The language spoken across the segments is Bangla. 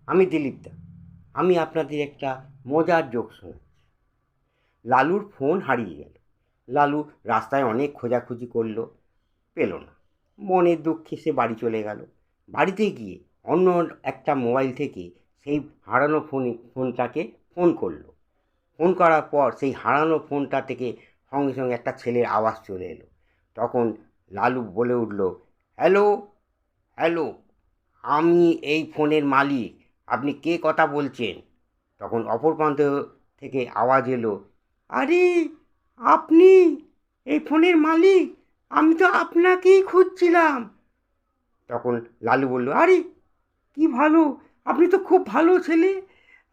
আমি দিলীপ দা। আমি আপনাদের একটা মজার জোক শোনাচ্ছি। লালুর ফোন হারিয়ে গেল। লালু রাস্তায় অনেক খোঁজাখুঁজি করলো, পেল না। মনের দুঃখে সে বাড়ি চলে গেল। বাড়িতে গিয়ে অন্য একটা মোবাইল থেকে সেই হারানো ফোনটাকে ফোন করলো। ফোন করার পর সেই হারানো ফোনটা থেকে সঙ্গে সঙ্গে একটা ছেলের আওয়াজ চলে এলো। তখন লালু বলে উঠল, হ্যালো, হ্যালো, আমি এই ফোনের মালিক। আপনি কে কথা বলছেন? তখন অপর প্রান্ত থেকে আওয়াজ এলো, আরে আপনি এই ফোনের মালিক? আমি তো আপনাকেই খুঁজছিলাম। তখন লালু বলল, আরে কি ভালো, আপনি তো খুব ভালো ছেলে।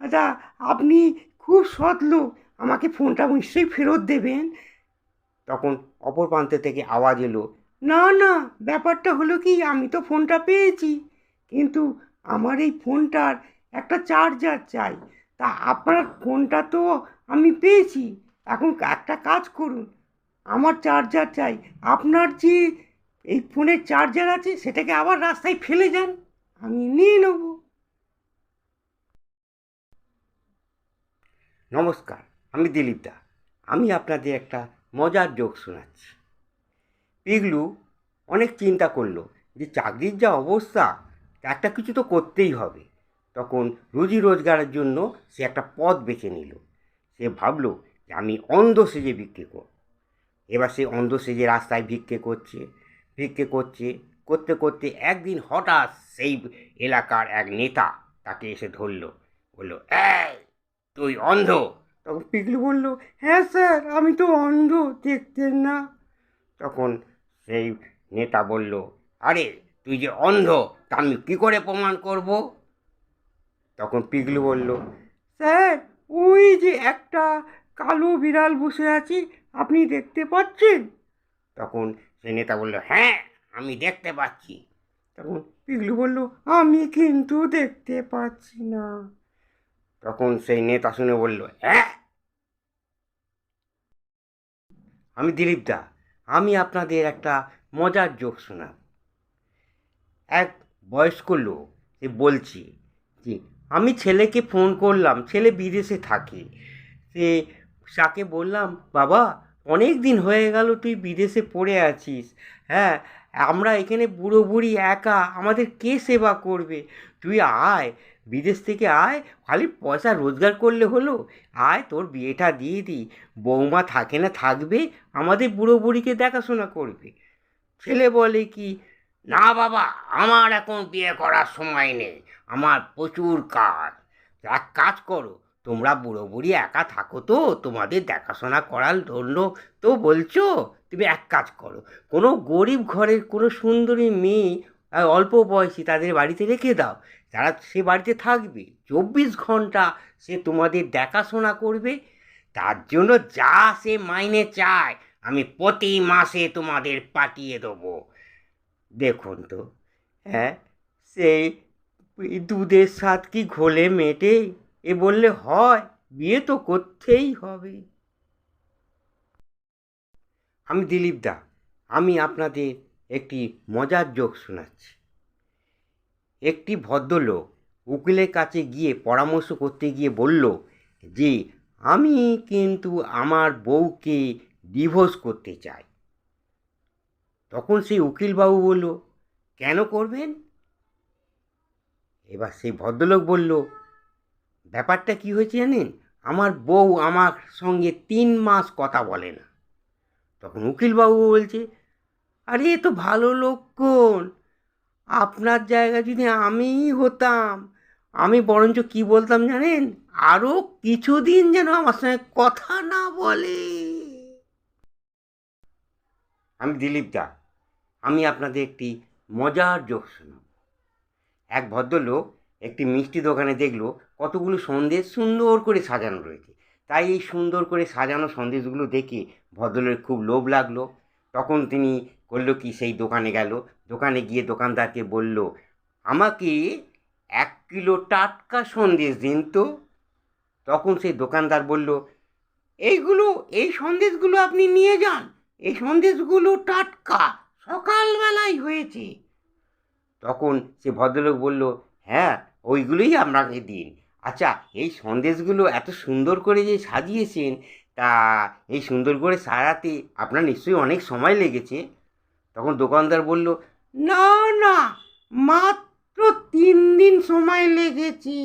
আচ্ছা, আপনি খুব সৎ লোক, আমাকে ফোনটা নিশ্চয়ই ফেরত দেবেন। তখন অপর প্রান্ত থেকে আওয়াজ এলো, না না, ব্যাপারটা হলো কি, আমি তো ফোনটা পেয়েছি, কিন্তু আমার এই ফোনটার একটা চার্জার চাই। তা আপনার ফোনটা তো আমি পেয়েছি, এখন একটা কাজ করুন, আমার চার্জার চাই। আপনার যে এই ফোনের চার্জার আছে সেটাকে আবার রাস্তায় ফেলে যান, আমি নিয়ে নেব। নমস্কার, আমি দিলীপ দা। আমি আপনাদের একটা মজার জোক শোনাচ্ছি। পিগলু অনেক চিন্তা করলো যে চাকরির যা অবস্থা, একটা কিছু তো করতেই হবে। তখন রুজি রোজগারের জন্য সে একটা পথ বেছে নিল। সে ভাবলো যে আমি অন্ধ সেজে বিক্রি করব। এবার সে অন্ধ সেজে রাস্তায় ভিক্ষে করছে, করতে করতে একদিন হঠাৎ সেই এলাকার এক নেতা তাকে এসে ধরলো, বলল, এই তুই অন্ধ? তখন পিগলু বলল, হ্যাঁ স্যার, আমি তো অন্ধ, দেখতেন না। তখন সেই নেতা বলল, আরে তুই যে অন্ধ তা আমি কী করে প্রমাণ করব? তখন পিগলু বলল, স্যার, ওই যে একটা কালো বিড়াল বসে আছে, আপনি দেখতে পাচ্ছেন? তখন সেই নেতা বলল, হ্যাঁ, আমি দেখতে পাচ্ছি। তখন পিগলু বলল, আমি কিন্তু দেখতে পাচ্ছি না। তখন সেই নেতা শুনে বলল, হ্যাঁ। আমি দিলীপ দা। আমি আপনাদের একটা মজার জোক শোনাব। এক বয়স্ক লোক সে বলছে যে আমি ছেলেকে ফোন করলাম, ছেলে বিদেশে থাকে। সে তাকে বললাম, বাবা, অনেক দিন হয়ে গেল তুই বিদেশে পড়ে আছিস। হ্যাঁ, আমরা এখানে বুড়ো বুড়ি একা, আমাদের কে সেবা করবে? তুই আয়, বিদেশ থেকে আয়, খালি পয়সা রোজগার করলে হলো। আয়, তোর বিয়েটা দিয়ে দিই, বৌমা থাকে না থাকবে, আমাদের বুড়ো বুড়িকে দেখাশোনা করবে। ছেলে বলে কি, না বাবা, আমার এখন বিয়ে করার সময় নেই, আমার প্রচুর কাজ। এক কাজ করো, তোমরা বুড়ো বুড়ি একা থাকো তো, তোমাদের দেখাশোনা করার জন্য তো বলছো, তুমি এক কাজ করো, কোনো গরিব ঘরের কোনো সুন্দরী মেয়ে অল্প বয়সী তাদের বাড়িতে রেখে দাও। তারা সে বাড়িতে থাকবে 24 ঘন্টা, সে তোমাদের দেখাশোনা করবে। তার জন্য যা সে মাইনে চায় আমি প্রতি মাসে তোমাদের পাঠিয়ে দেবো। দেখুন তো, হ্যাঁ, সেই দুধের স্বাদ কি ঘোলে মেটে? এ বললে হয়, বিয়ে তো করতেই হবে। আমি দিলীপ দা। আমি আপনাদের একটি মজার জোক শোনাচ্ছি। একটি ভদ্রলোক উকিলের কাছে গিয়ে পরামর্শ করতে গিয়ে বলল যে আমি কিন্তু আমার বউকে ডিভোর্স করতে চাই। তখন সেই উকিলবাবু বলল, কেন করবেন? এবার সেই ভদ্রলোক বলল, ব্যাপারটা কি হয়েছে জানেন, আমার বউ আমার সঙ্গে 3 মাস কথা বলে না। তখন উকিলবাবু বলছে, আরে এ তো ভালো লক্ষণ, আপনার জায়গা যদি আমিই হতাম, আমি বরঞ্চ কি বলতাম জানেন, আরও কিছুদিন যেন আমার সঙ্গে কথা না বলে। আমি দিলীপ দা। আমি আপনাদের একটি মজার জোক শোনাব। এক ভদ্রলোক একটি মিষ্টি দোকানে দেখলো কতগুলো সন্দেশ সুন্দর করে সাজানো রয়েছে। তাই এই সুন্দর করে সাজানো সন্দেশগুলো দেখে ভদ্রলোকের খুব লোভ লাগলো। তখন তিনি করলো কি, সেই দোকানে গেল। দোকানে গিয়ে দোকানদারকে বলল, আমাকে 1 কিলো টাটকা সন্দেশ দিন তো। তখন সেই দোকানদার বলল, এই সন্দেশগুলো আপনি নিয়ে যান, এই সন্দেশগুলো টাটকা, সকালবেলায় হয়েছে। তখন সে ভদ্রলোক বলল, হ্যাঁ, ওইগুলোই আপনাকে দিন। আচ্ছা, এই সন্দেশগুলো এত সুন্দর করে যে সাজিয়েছেন, তা এই সুন্দর করে সাজাতে আপনার নিশ্চয়ই অনেক সময় লেগেছে। তখন দোকানদার বলল, না না, মাত্র 3 দিন সময় লেগেছে।